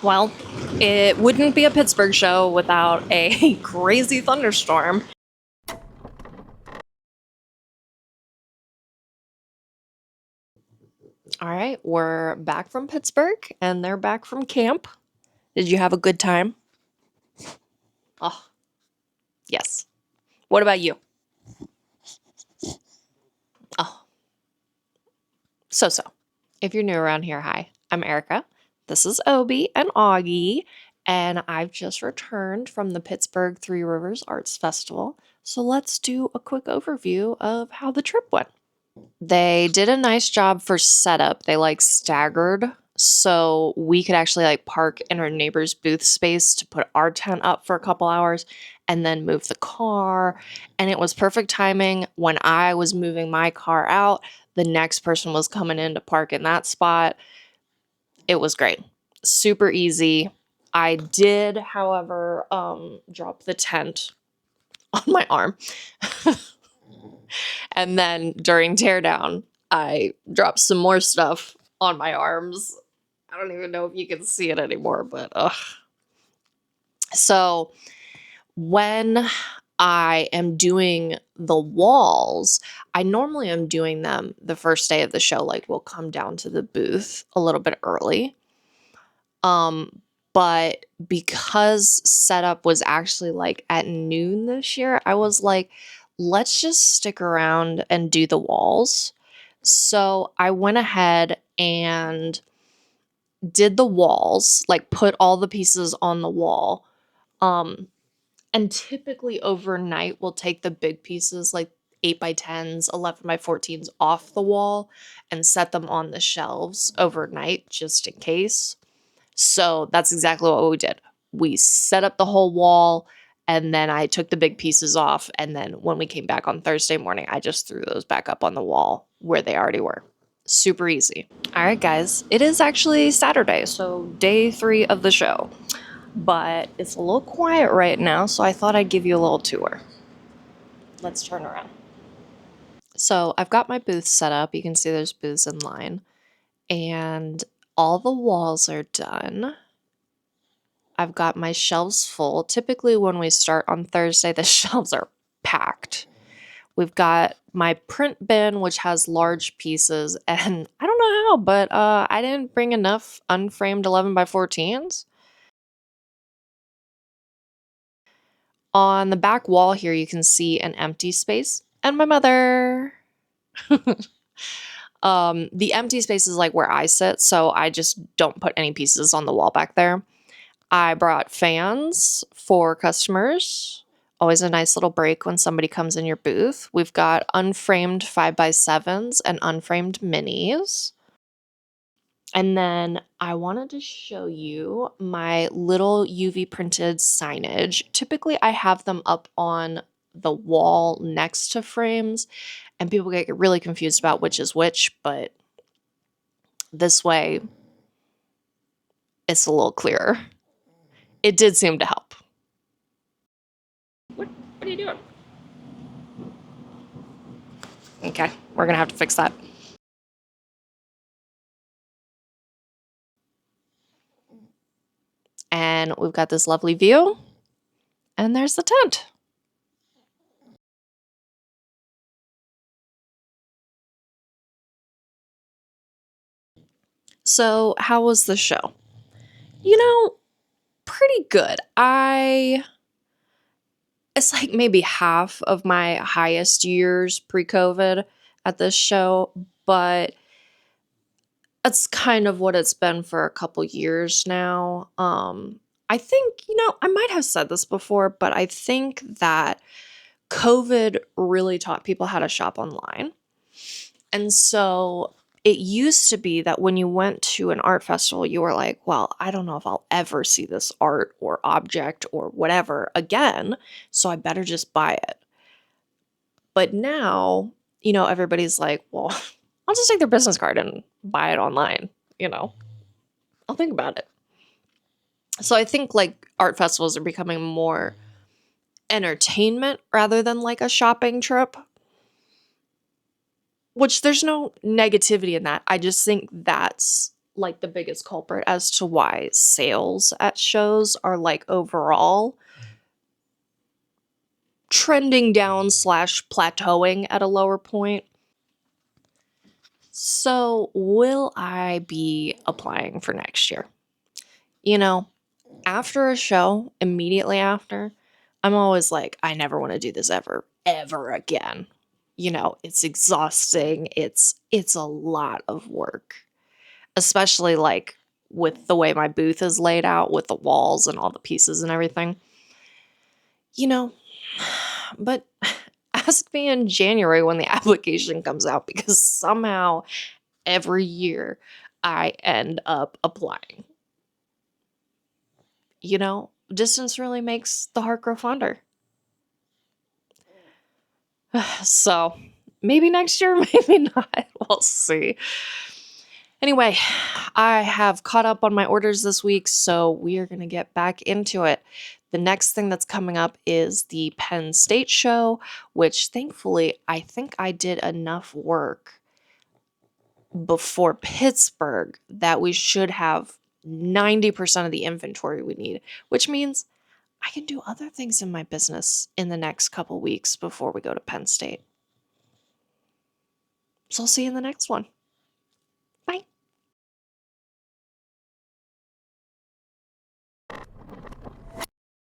Well, it wouldn't be a Pittsburgh show without a crazy thunderstorm. All right, we're back from Pittsburgh and they're back from camp. Did you have a good time? Oh, yes. What about you? Oh, so. If you're new around here, hi, I'm Erica. This is Obi and Augie, and I've just returned from the Pittsburgh Three Rivers Arts Festival. So let's do a quick overview of how the trip went. They did a nice job for setup. They staggered so we could actually park in our neighbor's booth space to put our tent up for a couple hours and then move the car. And it was perfect timing. When I was moving my car out, the next person was coming in to park in that spot. It was great. Super easy. I did, however, drop the tent on my arm. And then during teardown, I dropped some more stuff on my arms. I don't even know if you can see it anymore, but So when I am doing the walls, I normally am doing them the first day of the show. We'll come down to the booth a little bit early. But because setup was actually at noon this year, I was like, let's just stick around and do the walls. So I went ahead and did the walls, put all the pieces on the wall. And typically overnight we'll take the big pieces 8x10s, 11x14s off the wall and set them on the shelves overnight just in case. So that's exactly what we did. We set up the whole wall and then I took the big pieces off. And then when we came back on Thursday morning, I just threw those back up on the wall where they already were. Super easy. All right, guys, it is actually Saturday, so day 3 of the show. But it's a little quiet right now, so I thought I'd give you a little tour. Let's turn around. So I've got my booth set up. You can see there's booths in line. And all the walls are done. I've got my shelves full. Typically when we start on Thursday, the shelves are packed. We've got my print bin, which has large pieces, and I don't know how, but I didn't bring enough unframed 11x14s. On the back wall here, you can see an empty space and my mother. The empty space is where I sit, so I just don't put any pieces on the wall back there. I brought fans for customers. Always a nice little break when somebody comes in your booth. We've got unframed 5x7s and unframed minis. And then I wanted to show you my little UV printed signage. Typically, I have them up on the wall next to frames, and people get really confused about which is which, but this way, it's a little clearer. It did seem to help. What are you doing? Okay, we're gonna have to fix that. And we've got this lovely view, and there's the tent. So, how was the show? Pretty good. It's maybe half of my highest years pre-COVID at this show, but it's kind of what it's been for a couple years now. I think, I might have said this before, but I think that COVID really taught people how to shop online. And so it used to be that when you went to an art festival, you were like, well, I don't know if I'll ever see this art or object or whatever again, so I better just buy it. But now, everybody's like, well, I'll just take their business card and buy it online, I'll think about it. So I think art festivals are becoming more entertainment rather than a shopping trip. Which there's no negativity in that. I just think that's like the biggest culprit as to why sales at shows are like overall trending down slash plateauing at a lower point. So, will I be applying for next year? You know, after a show, immediately after, I'm always like, I never want to do this ever again. It's exhausting. It's a lot of work, especially like with the way my booth is laid out with the walls and all the pieces and everything. You know, but ask me in January when the application comes out because somehow every year I end up applying. Distance really makes the heart grow fonder. So maybe next year, maybe not. We'll see. Anyway, I have caught up on my orders this week, so we are going to get back into it. The next thing that's coming up is the Penn State show, which thankfully I think I did enough work before Pittsburgh that we should have 90% of the inventory we need, which means I can do other things in my business in the next couple weeks before we go to Penn State. So I'll see you in the next one.